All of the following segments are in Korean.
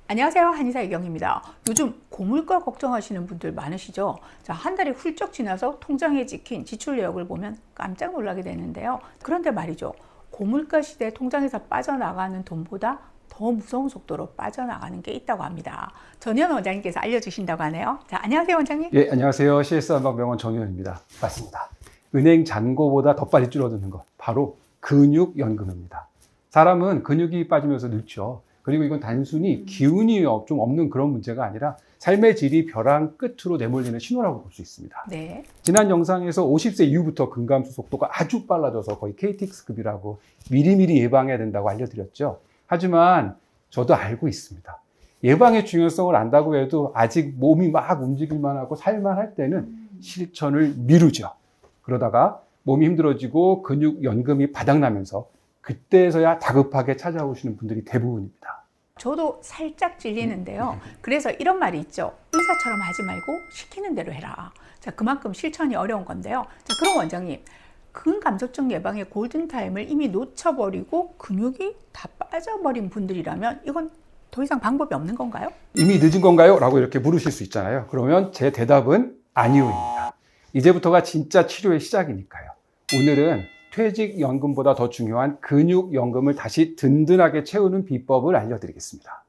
안녕하세요. 한의사 이경입니다. 요즘 고물가 걱정하시는 분들 많으시죠? 자, 한 달이 훌쩍 지나서 통장에 찍힌 지출 내역을 보면 깜짝 놀라게 되는데요. 그런데 말이죠. 고물가 시대에 통장에서 빠져나가는 돈보다 더 무서운 속도로 빠져나가는 게 있다고 합니다. 전현 원장님께서 알려주신다고 하네요. 자, 안녕하세요, 원장님. 예, 안녕하세요. CS 한방병원 정의원입니다. 맞습니다. 은행 잔고보다 더 빨리 줄어드는 것, 바로 근육연금입니다. 사람은 근육이 빠지면서 늙죠. 그리고 이건 단순히 기운이 좀 없는 그런 문제가 아니라 삶의 질이 벼랑 끝으로 내몰리는 신호라고 볼 수 있습니다. 네. 지난 영상에서 50세 이후부터 근감수 속도가 아주 빨라져서 거의 KTX급이라고 미리미리 예방해야 된다고 알려드렸죠. 하지만 저도 알고 있습니다. 예방의 중요성을 안다고 해도 아직 몸이 막 움직일만 하고 살만할 때는 실천을 미루죠. 그러다가 몸이 힘들어지고 근육연금이 바닥나면서 그때서야 다급하게 찾아오시는 분들이 대부분입니다. 저도 살짝 질리는데요. 그래서 이런 말이 있죠. 의사처럼 하지 말고 시키는 대로 해라. 자, 그만큼 실천이 어려운 건데요. 자, 그럼 원장님, 근감소증 예방의 골든타임을 이미 놓쳐버리고 근육이 다 빠져버린 분들이라면 이건 더 이상 방법이 없는 건가요? 이미 늦은 건가요? 라고 이렇게 물으실 수 있잖아요. 그러면 제 대답은 아니요입니다. 이제부터가 진짜 치료의 시작이니까요. 오늘은 퇴직연금보다 더 중요한 근육연금을 다시 든든하게 채우는 비법을 알려드리겠습니다.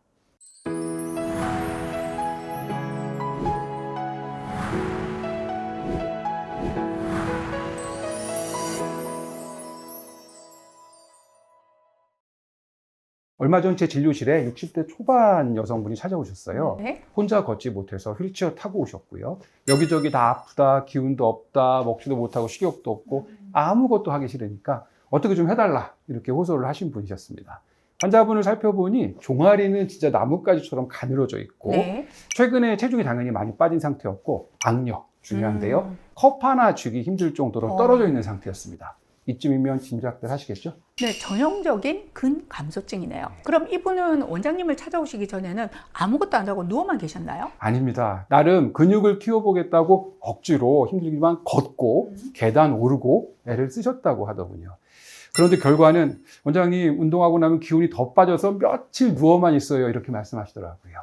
얼마 전 제 진료실에 60대 초반 여성분이 찾아오셨어요. 네. 혼자 걷지 못해서 휠체어 타고 오셨고요. 여기저기 다 아프다, 기운도 없다, 먹지도 못하고 식욕도 없고 아무것도 하기 싫으니까 어떻게 좀 해달라 이렇게 호소를 하신 분이셨습니다. 환자분을 살펴보니 종아리는 진짜 나뭇가지처럼 가늘어져 있고 네. 최근에 체중이 당연히 많이 빠진 상태였고 악력 중요한데요. 컵 하나 쥐기 힘들 정도로 떨어져 있는 상태였습니다. 이쯤이면 짐작들 하시겠죠? 네, 전형적인 근감소증이네요. 그럼 이분은 원장님을 찾아오시기 전에는 아무것도 안 하고 누워만 계셨나요? 아닙니다. 나름 근육을 키워보겠다고 억지로 힘들지만 걷고 계단 오르고 애를 쓰셨다고 하더군요. 그런데 결과는 원장님 운동하고 나면 기운이 더 빠져서 며칠 누워만 있어요 이렇게 말씀하시더라고요.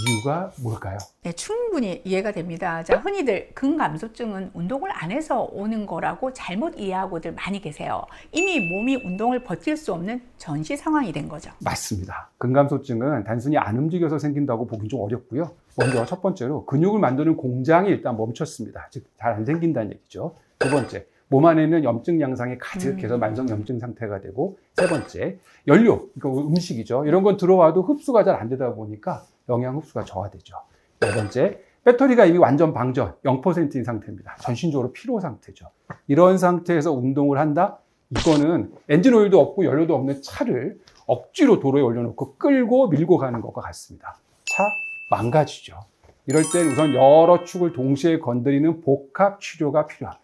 이유가 뭘까요? 네, 충분히 이해가 됩니다. 자, 흔히들 근감소증은 운동을 안 해서 오는 거라고 잘못 이해하고들 많이 계세요. 이미 몸이 운동을 버틸 수 없는 전시 상황이 된 거죠. 맞습니다. 근감소증은 단순히 안 움직여서 생긴다고 보긴 좀 어렵고요. 먼저 첫 번째로 근육을 만드는 공장이 일단 멈췄습니다. 즉 잘 안 생긴다는 얘기죠. 두 번째, 몸 안에는 염증 양상이 가득해서 만성 염증 상태가 되고, 세 번째, 연료, 그러니까 음식이죠. 이런 건 들어와도 흡수가 잘 안 되다 보니까 영양 흡수가 저하되죠. 네 번째, 배터리가 이미 완전 방전, 0%인 상태입니다. 전신적으로 피로 상태죠. 이런 상태에서 운동을 한다? 이거는 엔진 오일도 없고 연료도 없는 차를 억지로 도로에 올려놓고 끌고 밀고 가는 것과 같습니다. 차 망가지죠. 이럴 땐 우선 여러 축을 동시에 건드리는 복합 치료가 필요합니다.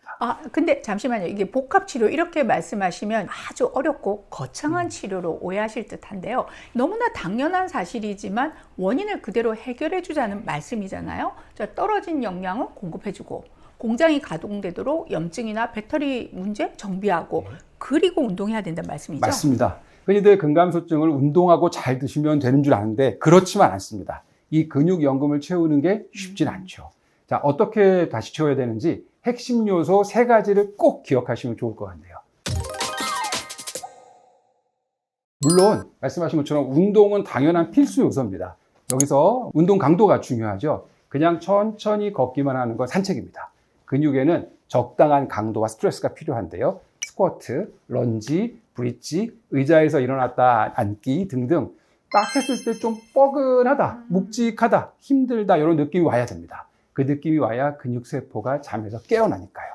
근데 잠시만요. 이게 복합치료 이렇게 말씀하시면 아주 어렵고 거창한 치료로 오해하실 듯한데요. 너무나 당연한 사실이지만 원인을 그대로 해결해 주자는 말씀이잖아요. 자, 떨어진 영양을 공급해주고 공장이 가동되도록 염증이나 배터리 문제 정비하고 그리고 운동해야 된다는 말씀이죠? 맞습니다. 흔히들 근감소증을 운동하고 잘 드시면 되는 줄 아는데 그렇지만 않습니다. 이 근육연금을 채우는 게 쉽진 않죠. 자, 어떻게 다시 채워야 되는지 핵심 요소 3가지를 꼭 기억하시면 좋을 것 같네요. 물론 말씀하신 것처럼 운동은 당연한 필수 요소입니다. 여기서 운동 강도가 중요하죠. 그냥 천천히 걷기만 하는 건 산책입니다. 근육에는 적당한 강도와 스트레스가 필요한데요. 스쿼트, 런지, 브릿지, 의자에서 일어났다 앉기 등등 딱 했을 때 좀 뻐근하다, 묵직하다, 힘들다 이런 느낌이 와야 됩니다. 그 느낌이 와야 근육세포가 잠에서 깨어나니까요.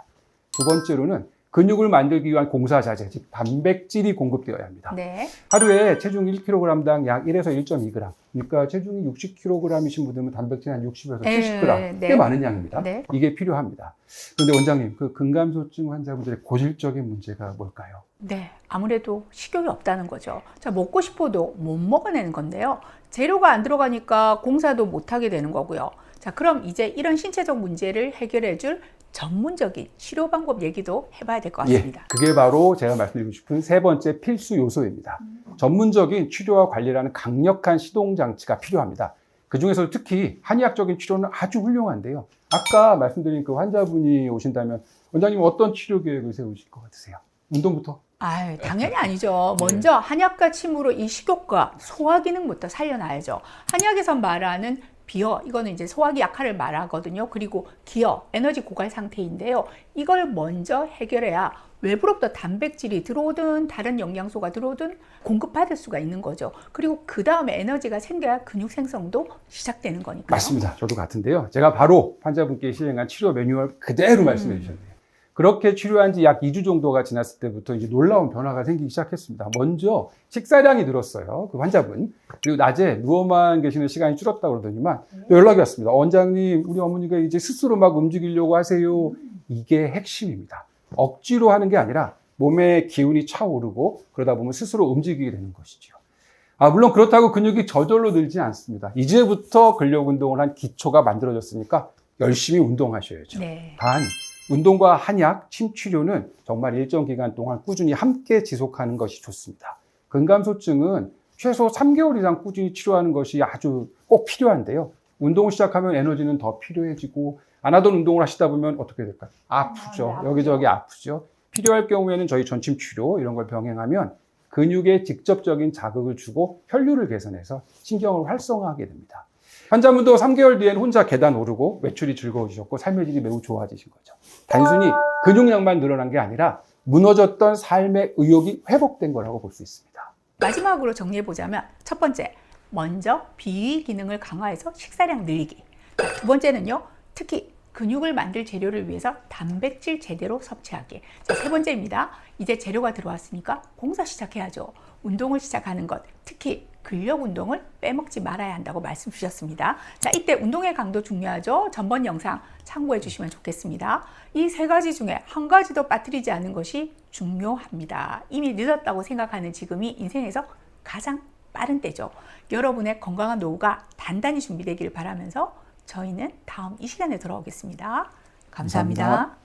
두 번째로는 근육을 만들기 위한 공사자재, 즉 단백질이 공급되어야 합니다. 네. 하루에 체중 1kg당 약 1에서 1.2g. 그러니까 체중이 60kg이신 분들은 단백질 한 60에서 70g. 꽤 많은 양입니다. 네. 이게 필요합니다. 그런데 원장님, 그 근감소증 환자분들의 고질적인 문제가 뭘까요? 네, 아무래도 식욕이 없다는 거죠. 자, 먹고 싶어도 못 먹어내는 건데요. 재료가 안 들어가니까 공사도 못 하게 되는 거고요. 자, 그럼 이제 이런 신체적 문제를 해결해 줄 전문적인 치료 방법 얘기도 해봐야 될 것 예, 같습니다. 그게 바로 제가 말씀드리고 싶은 세 번째 필수 요소입니다. 전문적인 치료와 관리라는 강력한 시동 장치가 필요합니다. 그 중에서도 특히 한의학적인 치료는 아주 훌륭한데요. 아까 말씀드린 그 환자분이 오신다면 원장님 어떤 치료 계획을 세우실 것 같으세요? 운동부터? 아유, 당연히 아니죠. 먼저 한약과 침으로 이 식욕과 소화 기능부터 살려놔야죠. 한약에서 말하는 비어, 이거는 이제 소화기 약화를 말하거든요. 그리고 기어, 에너지 고갈 상태인데요. 이걸 먼저 해결해야 외부로부터 단백질이 들어오든 다른 영양소가 들어오든 공급받을 수가 있는 거죠. 그리고 그 다음에 에너지가 생겨야 근육 생성도 시작되는 거니까요. 맞습니다. 저도 같은데요. 제가 바로 환자분께 시행한 치료 매뉴얼 그대로 말씀해 주셨네요. 그렇게 치료한 지 약 2주 정도가 지났을 때부터 이제 놀라운 변화가 생기기 시작했습니다. 먼저 식사량이 늘었어요. 그 환자분. 그리고 낮에 누워만 계시는 시간이 줄었다고 그러더니만 연락이 왔습니다. 원장님, 우리 어머니가 이제 스스로 막 움직이려고 하세요. 이게 핵심입니다. 억지로 하는 게 아니라 몸에 기운이 차오르고 그러다 보면 스스로 움직이게 되는 것이죠. 물론 그렇다고 근육이 저절로 늘지 않습니다. 이제부터 근력 운동을 한 기초가 만들어졌으니까 열심히 운동하셔야죠. 네. 단, 운동과 한약, 침치료는 정말 일정 기간 동안 꾸준히 함께 지속하는 것이 좋습니다. 근감소증은 최소 3개월 이상 꾸준히 치료하는 것이 아주 꼭 필요한데요. 운동을 시작하면 에너지는 더 필요해지고 안 하던 운동을 하시다 보면 어떻게 될까요? 아프죠. 여기저기 아프죠. 필요할 경우에는 저희 전침치료 이런 걸 병행하면 근육에 직접적인 자극을 주고 혈류를 개선해서 신경을 활성화하게 됩니다. 환자분도 3개월 뒤엔 혼자 계단 오르고 외출이 즐거워지셨고 삶의 질이 매우 좋아지신 거죠. 단순히 근육량만 늘어난 게 아니라 무너졌던 삶의 의욕이 회복된 거라고 볼 수 있습니다. 마지막으로 정리해보자면 첫 번째, 먼저 비위 기능을 강화해서 식사량 늘리기. 두 번째는요, 특히 근육을 만들 재료를 위해서 단백질 제대로 섭취하기. 자, 세 번째입니다. 이제 재료가 들어왔으니까 공사 시작해야죠. 운동을 시작하는 것, 특히 근력 운동을 빼먹지 말아야 한다고 말씀 주셨습니다. 자, 이때 운동의 강도 중요하죠. 전번 영상 참고해 주시면 좋겠습니다. 이 세 가지 중에 한 가지도 빠뜨리지 않는 것이 중요합니다. 이미 늦었다고 생각하는 지금이 인생에서 가장 빠른 때죠. 여러분의 건강한 노후가 단단히 준비되기를 바라면서 저희는 다음 이 시간에 돌아오겠습니다. 감사합니다.